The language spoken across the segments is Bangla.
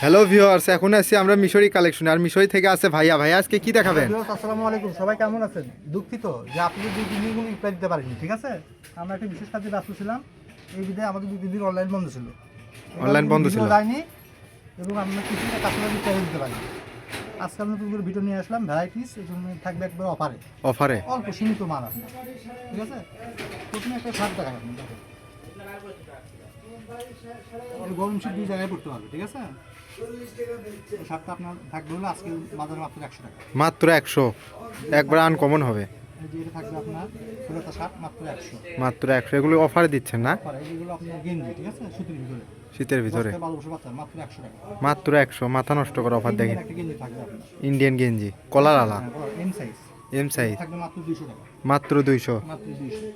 হ্যালো ভিউয়ার্স, এখন আছি আমরা মিশরি কালেকশনে। আর মিশরি থেকে আছে ভাইয়া। ভাইয়া আজকে কি দেখাবেন? আসসালামু আলাইকুম, সবাই কেমন আছেন? দুঃখিত যে আপনি দুই তিন দিন কোনো রিপ্লাই দিতে পারেনি, ঠিক আছে? আমরা একটা বিশেষ কাজে ব্যস্ত ছিলাম, এই বিধায় আমাদের দুই তিন দিন অনলাইন বন্ধ ছিল। অনলাইন বন্ধ ছিল যায়নি এবং আমরা কিছুটা কাস্টমার রিপ্লাই দিতে পারি। আজকে আমরা নতুন করে ভিডিও নিয়ে আসলাম, ভ্যারাইটিস, এই জন্য থাকবে একবার অফারে অল্প সীমিত মাল আপনার, ঠিক আছে? প্রথমে একটা শার্ট দেখান আপনি, দেখেন গরম শীত দুই জায়গায় পড়তে পারবে, ঠিক আছে? শার্টটা আপনার থাকবে হলো আজকে বাজারে মাত্র 100 টাকা। মাত্র 100, একবার আনকমন হবে। এই যে এটা থাকবে আপনার পুরোটা শার্ট মাত্র 100। মাত্র 100, এগুলো অফারে দিচ্ছেন না? এইগুলো আপনার গেঞ্জি, ঠিক আছে? সুতির ভিতরে, শীতের ভিতরে 12 বছর বাচ্চা, মাত্র 100 টাকা। মাত্র 100, মাথা নষ্ট করে অফার দেখেন। একটা গেঞ্জি থাকবে আপনার ইন্ডিয়ান গেঞ্জি কলার আলা, এম সাইজ, এম সাইজ, থাকবে মাত্র 200 টাকা। মাত্র 200। মাত্র 200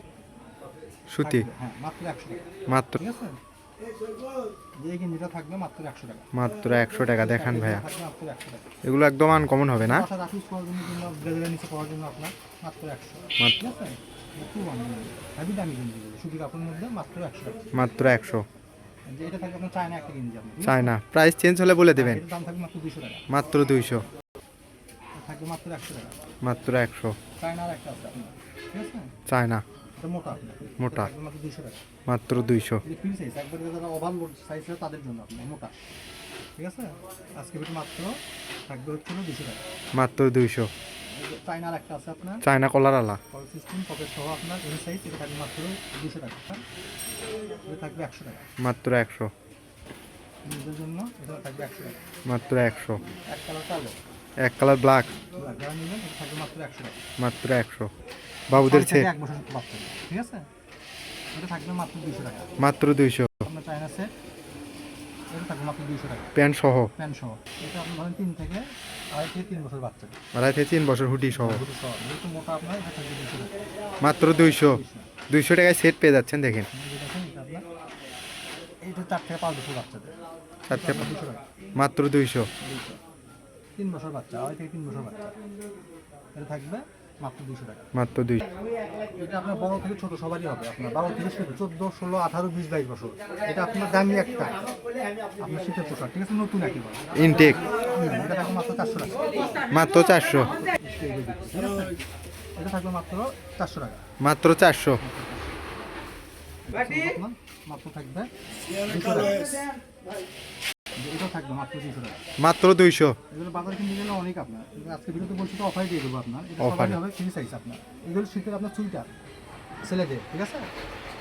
সুতি হ্যাঁ, মাত্র 100 টাকা, মাত্র, ঠিক আছে? এই গেঞ্জিটা থাকবে মাত্র 100 টাকা। মাত্র 100 টাকা দেখান ভাইয়া। থাকবে মাত্র 100 টাকা। এগুলো একদম আনকমন হবে না? বাসার রাফিস পাওয়ার জন্য কিংবা ব্লেজারের নিচে পাওয়ার জন্য আপনার মাত্র 100, মাত্র, ঠিক আছে? খুব হেভি দামি গেঞ্জি, সুতি কাপড়ের মধ্যে মাত্র 100 টাকা। মাত্র 100। যে এটা থাকবে আপনার চায়না একটা গেঞ্জি আপনি, চায়না, প্রাইস চেঞ্জ হলে বলে দেবেন। এটার দাম থাকবে মাত্র 200 টাকা। মাত্র 200, থাকবে মাত্র 100 টাকা। মাত্র 100। চায়নার একটা আছে আপনার, ঠিক আছে? চায়না এটা মোটা আপনার, মোটা, থাকবে মাত্র 200 টাকা। মাত্র 200। এই ফ্রি সাইজ, একবারে যারা ওভারলোড সাইজ আছে তাদের জন্য আপনার মোটা, ঠিক আছে? আজকে ভিডিও মাত্র থাকবে হচ্ছে 200 টাকা। মাত্র 200। এই যে চায়নার একটা আছে আপনার, চায়না কলার আলা, কল সিস্টেম পকেট সহ আপনার এম সাইজ, এটা থাকবে মাত্র 200 টাকা। এটা থাকবে 100 টাকা। মাত্র 100, নিজের জন্য এটা থাকবে 100 টাকা। মাত্র 100। এক কালার কালো, এক কালার ব্ল্যাক, যারা নেবেন এটা থাকবে মাত্র 100 টাকা। মাত্র 100। বাবুদের 6 ছেলে থেকে 1 বছর বাচ্চা, ঠিক আছে? এটা থাকবে মাত্র 200 টাকা। মাত্র 200। আপনার চায়না সেট, এটা থাকবে মাত্র 200 টাকা। প্যান্ট সহ, প্যান্ট সহ, এটা আপনি ধরেন 3 থেকে 3 বছর বাচ্চা, 2.5 থেকে 3 বছর হুডি সহ, দুটো সহ, যেহেতু মোটা আপনার এটা থাকবে 200 টাকা। মাত্র 200। 200 টাকায় সেট পেয়ে যাচ্ছেন দেখেন। এই যে দেখেন এটা আপনার, এইটা 4 থেকে 5 বছর বাচ্চাদের, 4 থেকে 200 টাকা। মাত্র 200। 200, 3 বছর বাচ্চা, 2.5 থেকে 3 বছর বাচ্চা, এটা থাকবে মাত্র 200 টাকা। মাত্র 200। এটা আপনার বড় থেকে ছোট সবারই হবে, আপনার 12 থেকে শুরু 14, 16, 18, 20, 22 বছর। এটা আপনার দামি একটা আপনার শীতের পোশাক, ঠিক আছে? নতুন একেবারে ইনটেক এটা থাকবে মাত্র 400 টাকা। মাত্র 400। ঠিক আছে? এটা থাকবে মাত্র 400 টাকা। মাত্র 400। আপনার মাত্র থাকবে 200 টাকা। এটা থাকবে মাত্র 200 টাকা। মাত্র 200। এগুলো বাজার কিনতে গেলে অনেক আপনার, কিন্তু আজকে ভিডিওতে বলছি তো অফারে দিয়ে দেবো আপনার। এটা Offer সবাই হবে ফ্রি সাইজ আপনার। এগুলো শীতের আপনার সুইটার ছেলেদের, ঠিক আছে?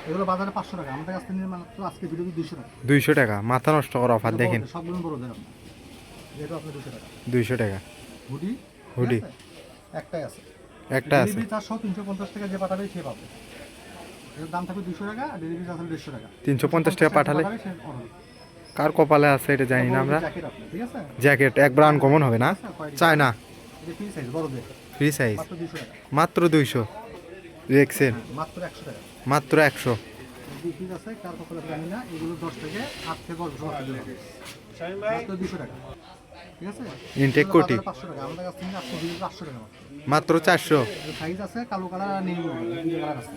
এগুলো বাজারে 500 টাকা, আমাদের কাছ থেকে নিয়ে মাত্র আজকে ভিডিওতে 200 টাকা। 200 টাকা, মাথা নষ্ট করা অফার দেখেন। বড়দের, সবগুলো বড়দের আপনার, যেহেতু আপনার 200 টাকা। 200 টাকা হুডি, হুডি একটাই আছে, একটা আছে। ডেলিভারি চার্জ সহ 350 টাকা যে পাঠাবে সে পাবে। এর দাম থাকবে 200 টাকা, আর ডেলিভারি চার্জ হলো 150 টাকা। 350 টাকা পাঠালে সে order। কার কপালে আছে এটা জানি না আমরা। জ্যাকেট আপনার, ঠিক আছে? জ্যাকেট একবার আনকমন হবে না? চায়না এটা ফ্রি সাইজ বড়দের, ফ্রি সাইজ, মাত্র 200 টাকা। মাত্র 200। এক্সেল মাত্র 100 টাকা। মাত্র 100। দুই পিস আছে, কার কপালে জানি না। এগুলো 10 থেকে 8 থেকে 10 বছর বাচ্চাদের হবে। মাত্র 200 টাকা, ঠিক আছে? ইনটেক এগুলো কোটি বাজারে 500 টাকা, আমাদের কাছ থেকে আজকে দিলে 500 টাকা মাত্র। মাত্র 400। সাইজ আছে কালো কালার আর নীল কালার আছে।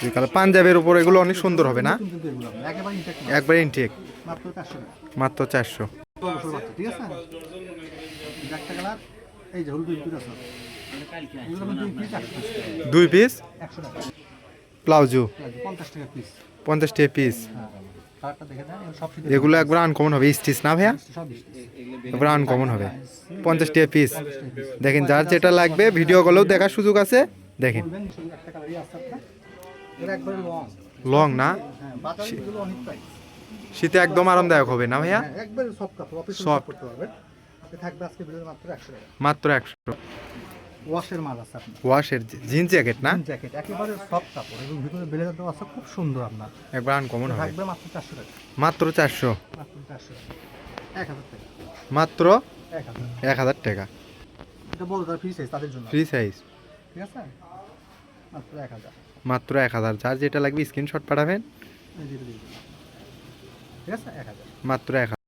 দুই কালার পাঞ্জাবের উপর এগুলো অনেক সুন্দর হবে না? নতুন কিন্তু এগুলো আপনার, একেবারে ইনটেক মাল। একবার ইনটেক মাত্র 400 টাকা। মাত্র 400। 10 বছর বাচ্চা, ঠিক আছে? একটা কালার, এই যে হলুদ পিস আছে, এগুলো আপনার 2 পিস 100 টাকা। 2 পিস 100 টাকা, প্লাউজো 50 টাকা পিস। 50 টাকা পিস। হ্যাঁ, কালারটা দেখে দেন, সব শীতের এগুলো একবার আনকমন হবে, স্টিচ না ভাইয়া? সব পিস। একবার আনকমন হবে। 50 টাকা পিস। দেখেন যার যেটা লাগবে ভিডিও কলেও দেখার সুযোগ আছে দেখেন। বলবেন শুধু একটা কালারই আছে আপনার। এটা একবারে লং। লং না? হ্যাঁ, বাজারে এগুলো অনেক প্রাইস। শীতে একদম আরামদায়ক হবে না ভাইয়া? হ্যাঁ, একবারে সব কাপড় অফিসে Soft। করতে পারবেন। আপনি থাকবে আজকে ভিডিও মাত্র 100 টাকা। মাত্র 100। ওয়াশের মাল আছে আপনার। ওয়াশের জিন্স জ্যাকেট না? জ্যাকেট একেবারে সফট কাপড় এবং ভিতরে ব্লেজার দেওয়া আছে, খুব সুন্দর আপনার। একবার আনকমন হবে। থাকবে মাত্র 400 টাকা। মাত্র 400। মাত্র 400 টাকা। 1000 টাকা। মাত্র 1000। 1000 টাকা। এটা বড় তার ফ্রি সাইজ তাদের জন্য। ফ্রি সাইজ ঠিক আছে? মাত্র 1000। মাত্র 1000। যার যেটা লাগবে স্ক্রিনশট পাঠাবেন। এই যে এটা দিয়ে দিন। ঠিক আছে? 1000। মাত্র 1000।